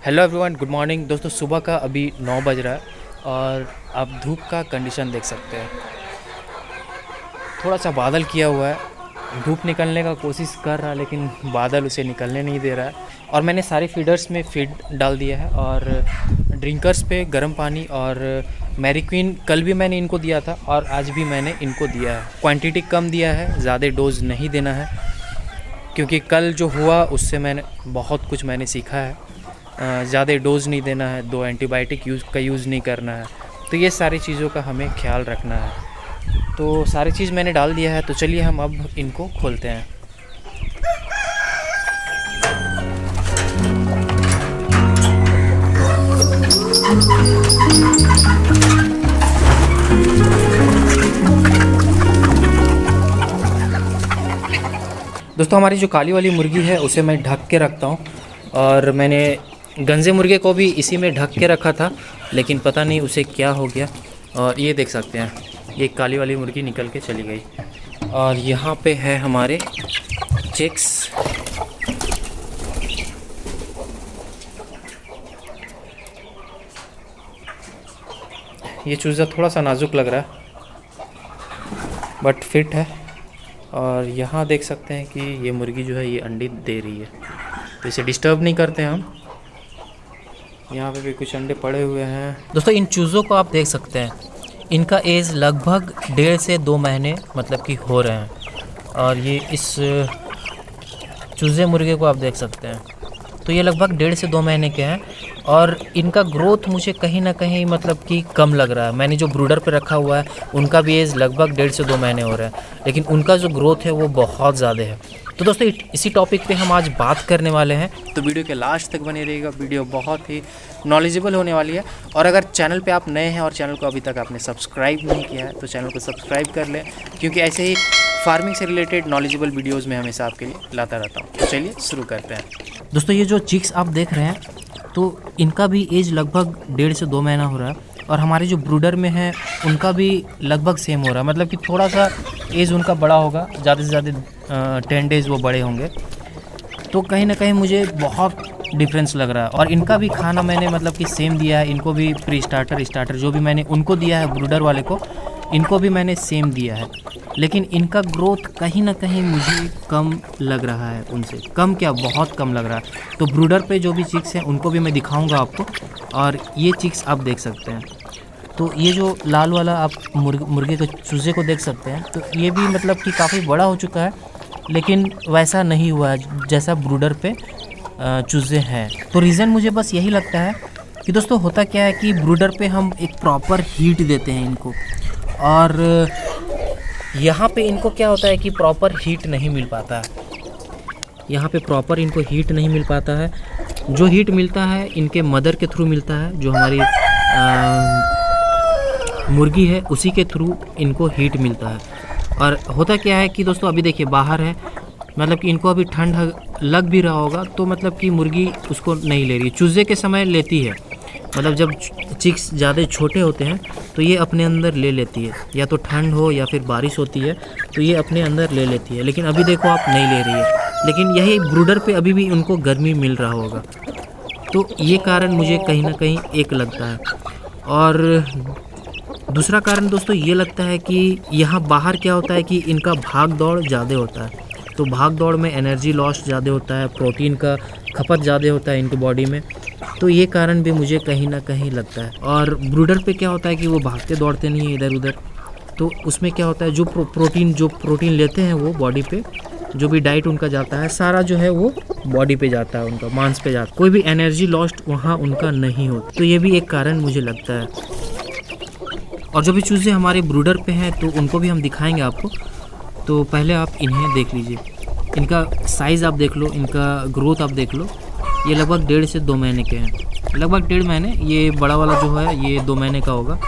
Hello everyone, good morning दोस्तों। सुबह का अभी 9 बज रहा है और आप धूप का कंडीशन देख सकते हैं। थोड़ा सा बादल किया हुआ है, धूप निकलने का कोशिश कर रहा है लेकिन बादल उसे निकलने नहीं दे रहा है। और मैंने सारे फीडर्स में फीड डाल दिया है और ड्रिंकर्स पे गर्म पानी और मैरी क्वीन कल भी मैंने इनको दिया था और आज भी मैंने इनको दिया है। क्वांटिटी कम दिया है, ज़्यादा डोज नहीं देना है क्योंकि कल जो हुआ उससे मैंने बहुत कुछ सीखा है। ज़्यादा डोज नहीं देना है, 2 एंटीबायोटिक यूज़ नहीं करना है। तो ये सारी चीज़ों का हमें ख्याल रखना है। तो सारी चीज़ मैंने डाल दिया है, तो चलिए हम अब इनको खोलते हैं। दोस्तों हमारी जो काली वाली मुर्गी है उसे मैं ढक के रखता हूँ और मैंने गंजे मुर्गे को भी इसी में ढक के रखा था लेकिन पता नहीं उसे क्या हो गया। और ये देख सकते हैं, ये काली वाली मुर्गी निकल के चली गई। और यहाँ पे है हमारे चिक्स। ये चूज़ा थोड़ा सा नाजुक लग रहा है बट फिट है। और यहाँ देख सकते हैं कि ये मुर्गी जो है ये अंडे दे रही है, तो इसे डिस्टर्ब नहीं करते हम। यहाँ पे भी कुछ अंडे पड़े हुए हैं। दोस्तों इन चूज़ों को आप देख सकते हैं, इनका एज लगभग 1.5 से 2 महीने मतलब कि हो रहे हैं। और ये इस चूज़े मुर्गे को आप देख सकते हैं, तो ये लगभग 1.5 से 2 महीने के हैं। और इनका ग्रोथ मुझे कहीं ना कहीं मतलब कि कम लग रहा है। मैंने जो ब्रूडर पे रखा हुआ है उनका भी एज लगभग 1.5 से 2 महीने हो रहे हैं, लेकिन उनका जो ग्रोथ है वो बहुत ज़्यादा है। तो दोस्तों इसी टॉपिक पे हम आज बात करने वाले हैं, तो वीडियो के लास्ट तक बने रहिएगा। वीडियो बहुत ही नॉलेजेबल होने वाली है। और अगर चैनल पे आप नए हैं और चैनल को अभी तक आपने सब्सक्राइब नहीं किया है तो चैनल को सब्सक्राइब कर लें, क्योंकि ऐसे ही फार्मिंग से रिलेटेड नॉलेजेबल वीडियोज़ में हमेशा आपके लिए लाता रहता हूँ। तो चलिए शुरू करते हैं। दोस्तों ये जो चिक्स आप देख रहे हैं तो इनका भी एज लगभग 1.5 से 2 महीना हो रहा है। और हमारे जो ब्रूडर में है उनका भी लगभग सेम हो रहा है, मतलब कि थोड़ा सा एज उनका बड़ा होगा, ज़्यादा से ज़्यादा 10 डेज़ वो बड़े होंगे। तो कहीं ना कहीं मुझे बहुत डिफरेंस लग रहा है। और इनका भी खाना मैंने मतलब कि सेम दिया है। इनको भी प्री स्टार्टर जो भी मैंने उनको दिया है ब्रूडर वाले को, इनको भी मैंने सेम दिया है। लेकिन इनका ग्रोथ कहीं ना कहीं मुझे कम लग रहा है उनसे। कम क्या, बहुत कम लग रहा है। तो ब्रूडर पे जो भी चिक्स हैं उनको भी मैं दिखाऊंगा आपको। और ये चिक्स आप देख सकते हैं, तो ये जो लाल वाला आप मुर्गे के चूज़े को देख सकते हैं, तो ये भी मतलब कि काफ़ी बड़ा हो चुका है, लेकिन वैसा नहीं हुआ है जैसा ब्रूडर पे चूज़े हैं। तो रीज़न मुझे बस यही लगता है कि दोस्तों होता क्या है कि ब्रूडर पे हम एक प्रॉपर हीट देते हैं इनको, और यहाँ पे इनको क्या होता है कि प्रॉपर हीट नहीं मिल पाता है। यहाँ पे प्रॉपर इनको हीट नहीं मिल पाता है। जो हीट मिलता है इनके मदर के थ्रू मिलता है, जो हमारी मुर्गी है उसी के थ्रू इनको हीट मिलता है। और होता क्या है कि दोस्तों अभी देखिए बाहर है, मतलब कि इनको अभी ठंड लग भी रहा होगा, तो मतलब कि मुर्गी उसको नहीं ले रही है। चूज़े के समय लेती है, मतलब जब चिक्स ज़्यादा छोटे होते हैं तो ये अपने अंदर ले लेती है, या तो ठंड हो या फिर बारिश होती है तो ये अपने अंदर ले लेती है। लेकिन अभी देखो आप नहीं ले रही है, लेकिन यही ब्रूडर पे अभी भी उनको गर्मी मिल रहा होगा। तो ये कारण मुझे कहीं ना कहीं एक लगता है। और दूसरा कारण दोस्तों ये लगता है कि यहाँ बाहर क्या होता है कि इनका भाग दौड़ ज़्यादा होता है। तो भाग दौड़ में एनर्जी लॉस ज़्यादा होता है, प्रोटीन का खपत ज़्यादा होता है इनके बॉडी में। तो ये कारण भी मुझे कहीं ना कहीं लगता है। और ब्रूडर पे क्या होता है कि वो भागते दौड़ते नहीं है इधर उधर, तो उसमें क्या होता है जो प्रोटीन लेते हैं वो बॉडी पे, जो भी डाइट उनका जाता है सारा जो है वो बॉडी पे जाता है, उनका मांस पे जाता है। कोई भी एनर्जी लॉस्ट वहाँ उनका नहीं होता। तो ये भी एक कारण मुझे लगता है। और जो भी चूज़े हमारे ब्रूडर पे हैं तो उनको भी हम दिखाएंगे आपको। तो पहले आप इन्हें देख लीजिए, इनका साइज़ आप देख लो, इनका ग्रोथ आप देख लो। ये लगभग 1.5 से 2 महीने के हैं, लगभग 1.5 महीने। ये बड़ा वाला जो है ये 2 महीने का होगा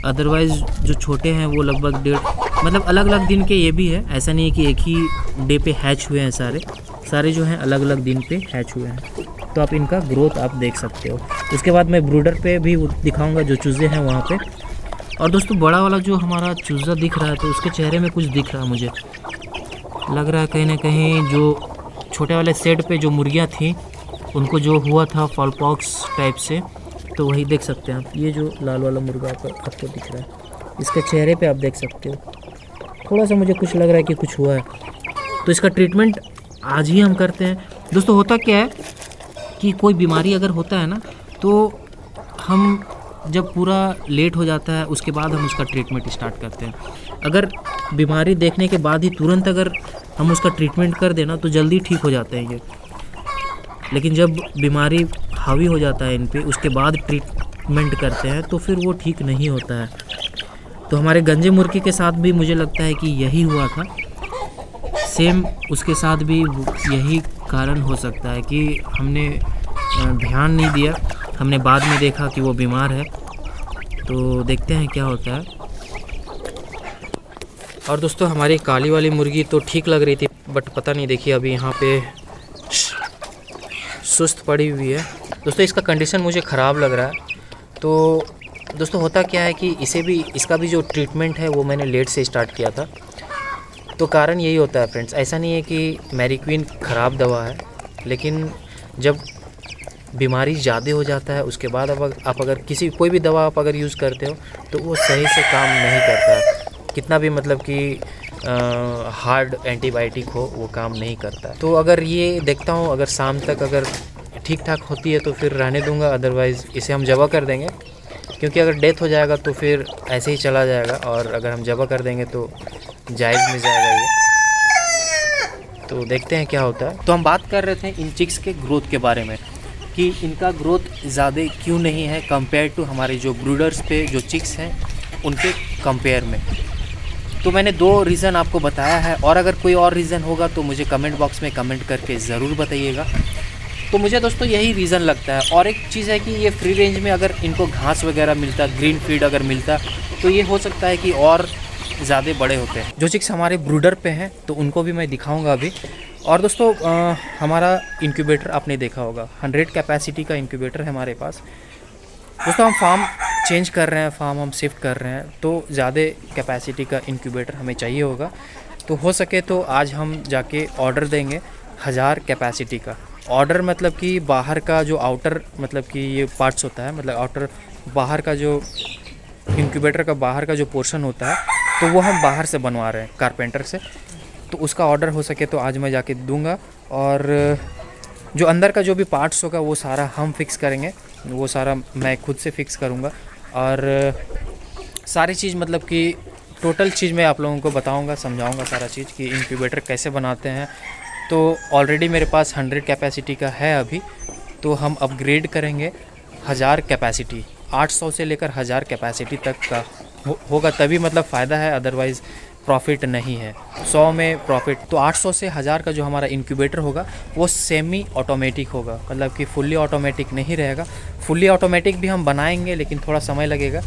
अदरवाइज़ जो छोटे हैं वो लगभग 1.5 मतलब अलग अलग दिन के ये भी है, ऐसा नहीं है कि एक ही डे पे हैच हुए हैं। सारे जो हैं अलग अलग दिन पे हैच हुए हैं। तो आप इनका ग्रोथ आप देख सकते हो। उसके बाद मैं ब्रूडर पे भी दिखाऊंगा जो चूज़े हैं वहाँ पे। और दोस्तों बड़ा वाला जो हमारा चूज़ा दिख रहा है तो उसके चेहरे में कुछ दिख रहा है, मुझे लग रहा है कहीं ना कहीं जो छोटे वाले सेट पे जो मुर्गियाँ थी उनको जो हुआ था फॉलपॉक्स टाइप से, तो वही देख सकते हैं आप। ये जो लाल वाला मुर्गा आपको दिख रहा है, इसके चेहरे पे आप देख सकते हो थोड़ा सा मुझे कुछ लग रहा है कि कुछ हुआ है। तो इसका ट्रीटमेंट आज ही हम करते हैं। दोस्तों होता क्या है कि कोई बीमारी अगर होता है ना तो हम जब पूरा लेट हो जाता है उसके बाद हम उसका ट्रीटमेंट स्टार्ट करते हैं। अगर बीमारी देखने के बाद ही तुरंत अगर हम उसका ट्रीटमेंट कर देना तो जल्दी ठीक हो जाते हैं ये। लेकिन जब बीमारी हावी हो जाता है इन पे उसके बाद ट्रीटमेंट करते हैं तो फिर वो ठीक नहीं होता है। तो हमारे गंजे मुर्गी के साथ भी मुझे लगता है कि यही हुआ था, सेम उसके साथ भी यही कारण हो सकता है कि हमने ध्यान नहीं दिया, हमने बाद में देखा कि वो बीमार है। तो देखते हैं क्या होता है। और दोस्तों हमारी काली वाली मुर्गी तो ठीक लग रही थी, बट पता नहीं देखिए अभी यहाँ पे सुस्त पड़ी हुई है। दोस्तों इसका कंडीशन मुझे ख़राब लग रहा है। तो दोस्तों होता क्या है कि इसका भी जो ट्रीटमेंट है वो मैंने लेट से स्टार्ट किया था। तो कारण यही होता है फ्रेंड्स, ऐसा नहीं है कि मैरीक्वीन ख़राब दवा है, लेकिन जब बीमारी ज़्यादा हो जाता है उसके बाद आप अगर कोई भी दवा आप अगर यूज़ करते हो तो वो सही से काम नहीं करता है। कितना भी मतलब कि हार्ड एंटीबायोटिक हो वो काम नहीं करता। तो अगर ये देखता हूँ अगर शाम तक अगर ठीक ठाक होती है तो फिर रहने दूंगा, अदरवाइज़ इसे हम ज़बह कर देंगे। क्योंकि अगर डेथ हो जाएगा तो फिर ऐसे ही चला जाएगा, और अगर हम ज़बह कर देंगे तो जायज़ में जाएगा ये। तो देखते हैं क्या होता है। तो हम बात कर रहे थे इन चिक्स के ग्रोथ के बारे में कि इनका ग्रोथ ज़्यादा क्यों नहीं है कंपेयर टू हमारे जो ब्रूडर्स पे जो चिक्स हैं उनके कंपेयर में। तो मैंने 2 रीज़न आपको बताया है, और अगर कोई और रीज़न होगा तो मुझे कमेंट बॉक्स में कमेंट करके ज़रूर बताइएगा। तो मुझे दोस्तों यही रीज़न लगता है। और एक चीज़ है कि ये फ्री रेंज में अगर इनको घास वगैरह मिलता, ग्रीन फीड अगर मिलता तो ये हो सकता है कि और ज़्यादा बड़े होते हैं। जो चिक्स हमारे ब्रूडर पे हैं तो उनको भी मैं दिखाऊंगा अभी। और दोस्तों हमारा इंक्यूबेटर आपने देखा होगा, 100 कैपेसिटी का इंक्यूबेटर है हमारे पास। दोस्तों हम फार्म चेंज कर रहे हैं, फार्म हम शिफ्ट कर रहे हैं, तो ज़्यादा कैपेसिटी का इंक्यूबेटर हमें चाहिए होगा। तो हो सके तो आज हम जाके ऑर्डर देंगे 1000 कैपेसिटी का। ऑर्डर मतलब कि बाहर का जो आउटर मतलब कि ये पार्ट्स होता है, मतलब आउटर बाहर का जो इंक्यूबेटर का बाहर का जो पोर्शन होता है तो वो हम बाहर से बनवा रहे हैं कारपेंटर से। तो उसका ऑर्डर हो सके तो आज मैं जाके दूंगा। और जो अंदर का जो भी पार्ट्स होगा वो सारा हम फिक्स करेंगे, वो सारा मैं खुद से फिक्स करूंगा। और सारी चीज़ मतलब कि टोटल चीज़ मैं आप लोगों को बताऊंगा, समझाऊंगा सारा चीज़ कि इंक्यूबेटर कैसे बनाते हैं। तो ऑलरेडी मेरे पास 100 कैपेसिटी का है अभी, तो हम अपग्रेड करेंगे 1000 कैपेसिटी, 800 से लेकर 1000 कैपेसिटी तक का होगा, तभी मतलब फ़ायदा है, अदरवाइज़ प्रॉफिट नहीं है। 100 में प्रॉफिट। तो 800 से 1000 का जो हमारा इंक्यूबेटर होगा वो सेमी ऑटोमेटिक होगा, मतलब कि फुल्ली ऑटोमेटिक नहीं रहेगा। फुल्ली ऑटोमेटिक भी हम बनाएंगे लेकिन थोड़ा समय लगेगा,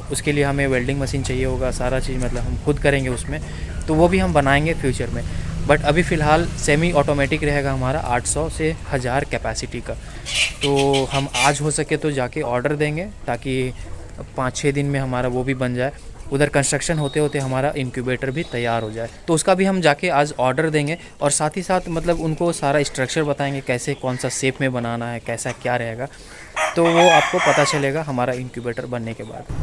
उसके लिए हमें वेल्डिंग मशीन चाहिए होगा, सारा चीज़ मतलब हम खुद करेंगे उसमें, तो वो भी हम बनाएंगे फ्यूचर में। बट अभी फ़िलहाल सेमी ऑटोमेटिक रहेगा हमारा 800 से 1000 कैपेसिटी का। तो हम आज हो सके तो जाके ऑर्डर देंगे ताकि 5-6 दिन में हमारा वो भी बन जाए, उधर कंस्ट्रक्शन होते होते हमारा इंक्यूबेटर भी तैयार हो जाए। तो उसका भी हम जाके आज ऑर्डर देंगे, और साथ ही साथ मतलब उनको सारा स्ट्रक्चर बताएंगे कैसे कौन सा शेप में बनाना है, कैसा क्या रहेगा, तो वो आपको पता चलेगा हमारा इंक्यूबेटर बनने के बाद।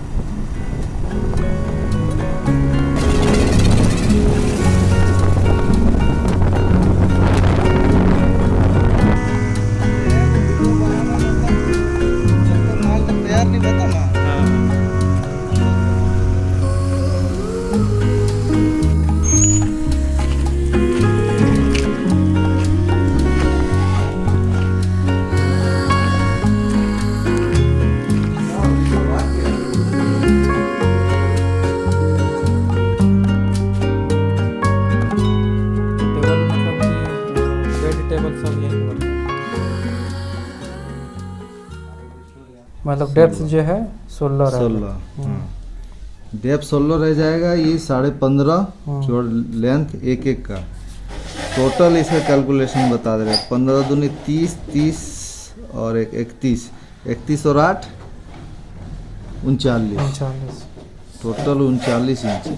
मतलब डेप्थ जो है 16 16 डेप्थ 16 रह जाएगा। ये 15.5 चौड़ लेंथ एक एक का। टोटल इसका कैलकुलेशन बता दे रहे हैं। 15 दूनी 30, 30 और 31, 31 और 8 39, टोटल 39 इंच।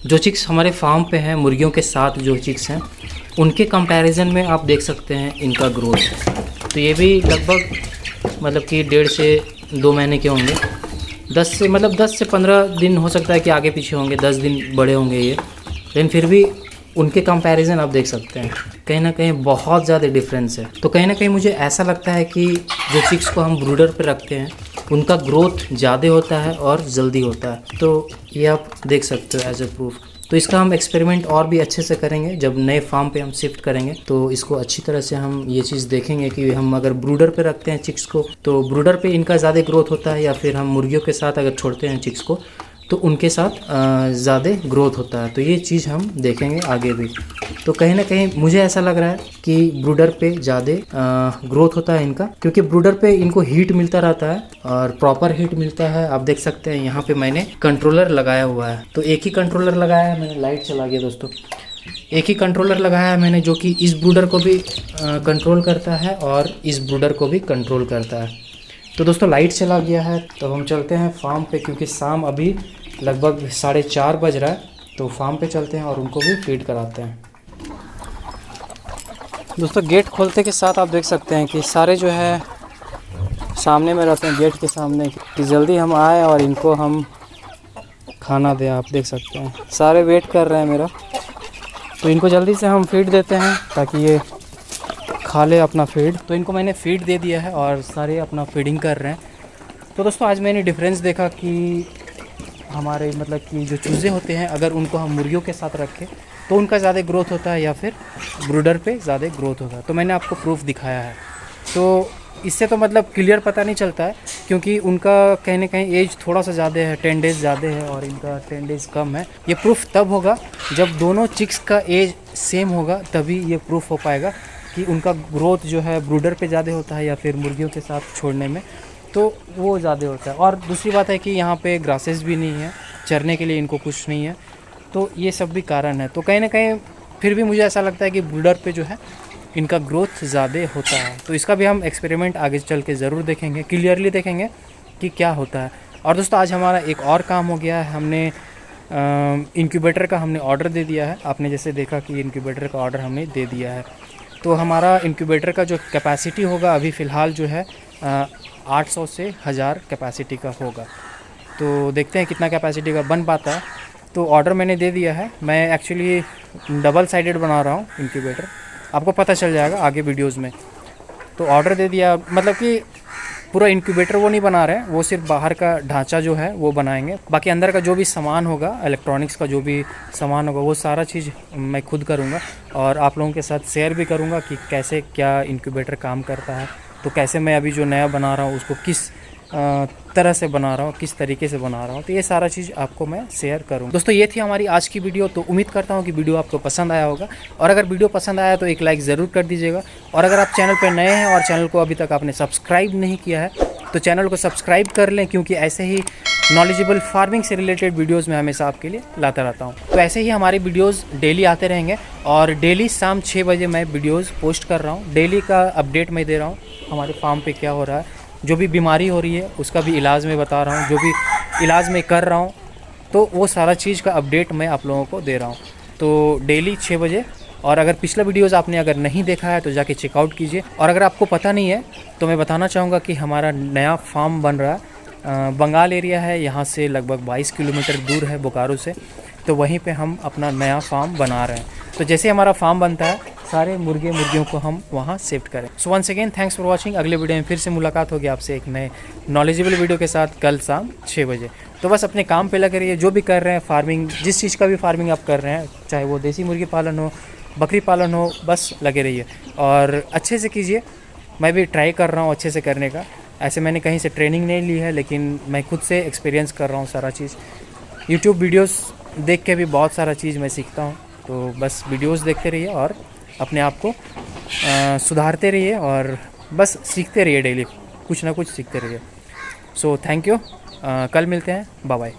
जो चिक्स हमारे फार्म पे हैं, मुर्गियों के साथ जो चिक्स हैं, उनके कंपैरिजन में आप देख सकते हैं इनका ग्रोथ। तो ये भी लगभग मतलब कि 1.5 से 2 महीने के होंगे। 10 से 15 दिन हो सकता है कि आगे पीछे होंगे, 10 दिन बड़े होंगे ये, लेकिन फिर भी उनके कंपैरिजन आप देख सकते हैं कहीं ना कहीं बहुत ज़्यादा डिफरेंस है। तो कहीं ना कहीं मुझे ऐसा लगता है कि जो चिक्स को हम ब्रूडर पे रखते हैं उनका ग्रोथ ज़्यादा होता है और जल्दी होता है। तो ये आप देख सकते हो एज ए प्रूफ। तो इसका हम एक्सपेरिमेंट और भी अच्छे से करेंगे जब नए फार्म पे हम शिफ्ट करेंगे, तो इसको अच्छी तरह से हम ये चीज़ देखेंगे कि हम अगर ब्रूडर पे रखते हैं चिक्स को तो ब्रूडर पे इनका ज़्यादा ग्रोथ होता है, या फिर हम मुर्गियों के साथ अगर छोड़ते हैं चिक्स को तो उनके साथ ज़्यादा ग्रोथ होता है। तो ये चीज़ हम देखेंगे आगे भी। तो कहीं ना कहीं मुझे ऐसा लग रहा है कि ब्रूडर पे ज़्यादा ग्रोथ होता है इनका, क्योंकि ब्रूडर पे इनको हीट मिलता रहता है और प्रॉपर हीट मिलता है। आप देख सकते हैं यहाँ पे मैंने कंट्रोलर लगाया हुआ है। तो एक ही कंट्रोलर लगाया है मैंने, लाइट चला गया दोस्तों। एक ही कंट्रोलर लगाया है मैंने जो कि इस ब्रूडर को भी कंट्रोल करता है और इस ब्रूडर को भी कंट्रोल करता है। तो दोस्तों लाइट चला गया है, तो हम चलते हैं फार्म पे, क्योंकि शाम अभी लगभग 4:30 बज रहा है। तो फार्म पे चलते हैं और उनको भी फीड कराते हैं। दोस्तों गेट खोलते के साथ आप देख सकते हैं कि सारे जो है सामने में रहते हैं गेट के सामने, कि जल्दी हम आए और इनको हम खाना दें। आप देख सकते हैं सारे वेट कर रहे हैं मेरा, तो इनको जल्दी से हम फीड देते हैं ताकि ये खा ले अपना फीड। तो इनको मैंने फीड दे दिया है और सारे अपना फीडिंग कर रहे हैं। तो दोस्तों आज मैंने डिफरेंस देखा कि हमारे मतलब कि जो चूज़े होते हैं अगर उनको हम मुर्गियों के साथ रखें तो उनका ज़्यादा ग्रोथ होता है या फिर ब्रूडर पे ज़्यादा ग्रोथ होता है। तो मैंने आपको प्रूफ दिखाया है। तो इससे तो मतलब क्लियर पता नहीं चलता है, क्योंकि उनका कहीं ना कहीं एज थोड़ा सा ज़्यादा है, 10 डेज़ ज़्यादा है और इनका 10 डेज़ कम है। ये प्रूफ तब होगा जब दोनों चिक्स का एज सेम होगा, तभी ये प्रूफ हो पाएगा कि उनका ग्रोथ जो है ब्रूडर पे ज़्यादा होता है या फिर मुर्गियों के साथ छोड़ने में तो वो ज़्यादा होता है। और दूसरी बात है कि यहाँ पे ग्रासेस भी नहीं है, चरने के लिए इनको कुछ नहीं है। तो ये सब भी कारण है। तो कहीं ना कहीं फिर भी मुझे ऐसा लगता है कि ब्रूडर पे जो है इनका ग्रोथ ज़्यादा होता है। तो इसका भी हम एक्सपेरिमेंट आगे चल के ज़रूर देखेंगे, क्लियरली देखेंगे कि क्या होता है। और दोस्तों आज हमारा एक और काम हो गया है, हमने इंक्यूबेटर का हमने ऑर्डर दे दिया है। आपने जैसे देखा कि इंक्यूबेटर का ऑर्डर हमने दे दिया है। तो हमारा इंक्यूबेटर का जो कैपेसिटी होगा अभी फ़िलहाल जो है 800 से 1000 कैपेसिटी का होगा। तो देखते हैं कितना कैपेसिटी का बन पाता है। तो ऑर्डर मैंने दे दिया है। मैं एक्चुअली डबल साइडेड बना रहा हूँ इंक्यूबेटर, आपको पता चल जाएगा आगे वीडियोज़ में। तो ऑर्डर दे दिया, मतलब कि पूरा इंक्यूबेटर वो नहीं बना रहे हैं, वो सिर्फ बाहर का ढांचा जो है वो बनाएंगे। बाकी अंदर का जो भी सामान होगा, इलेक्ट्रॉनिक्स का जो भी सामान होगा, वो सारा चीज़ मैं खुद करूँगा और आप लोगों के साथ शेयर भी करूँगा कि कैसे क्या इंक्यूबेटर काम करता है। तो कैसे मैं अभी जो नया बना रहा हूँ उसको किस तरह से बना रहा हूँ, किस तरीके से बना रहा हूँ, तो ये सारा चीज़ आपको मैं शेयर करूँ। दोस्तों ये थी हमारी आज की वीडियो। तो उम्मीद करता हूँ कि वीडियो आपको पसंद आया होगा, और अगर वीडियो पसंद आया तो एक लाइक ज़रूर कर दीजिएगा। और अगर आप चैनल पर नए हैं और चैनल को अभी तक आपने सब्सक्राइब नहीं किया है तो चैनल को सब्सक्राइब कर लें, क्योंकि ऐसे ही नॉलेजेबल फार्मिंग से रिलेटेड वीडियोस मैं हमेशा आपके लिए लाता रहता हूँ। तो ऐसे ही हमारी वीडियोस डेली आते रहेंगे और डेली शाम 6 बजे मैं वीडियोस पोस्ट कर रहा हूँ। डेली का अपडेट मैं दे रहा हूँ हमारे फार्म पे क्या हो रहा है, जो भी बीमारी हो रही है उसका भी इलाज मैं बता रहा हूँ, जो भी इलाज मैं कर रहा हूँ तो वो सारा चीज़ का अपडेट मैं आप लोगों को दे रहा हूँ। तो डेली 6 बजे। और अगर पिछला वीडियोज़ आपने अगर नहीं देखा है तो जाके चेकआउट कीजिए। और अगर आपको पता नहीं है तो मैं बताना चाहूँगा कि हमारा नया फार्म बन रहा है, बंगाल एरिया है, यहाँ से लगभग 22 किलोमीटर दूर है बोकारो से। तो वहीं पे हम अपना नया फार्म बना रहे हैं। तो जैसे हमारा फार्म बनता है सारे मुर्गियों को हम वहाँ शिफ्ट करें। So once again thanks for watching. अगले वीडियो में फिर से मुलाकात होगी आपसे एक नए नॉलेजेबल वीडियो के साथ कल शाम 6 बजे। तो बस अपने काम पे लगे रहिए, जो भी कर रहे हैं फार्मिंग, जिस चीज़ का भी फार्मिंग आप कर रहे हैं, चाहे वो देसी मुर्गी पालन हो, बकरी पालन हो, बस लगे रहिए और अच्छे से कीजिए। मैं भी ट्राई कर रहा हूँ अच्छे से करने का। ऐसे मैंने कहीं से ट्रेनिंग नहीं ली है, लेकिन मैं खुद से एक्सपीरियंस कर रहा हूँ सारा चीज़। यूट्यूब वीडियोस देख के भी बहुत सारा चीज़ मैं सीखता हूँ। तो बस वीडियोस देखते रहिए और अपने आप को सुधारते रहिए और बस सीखते रहिए, डेली कुछ ना कुछ सीखते रहिए। सो थैंक यू, कल मिलते हैं, बाय बाय।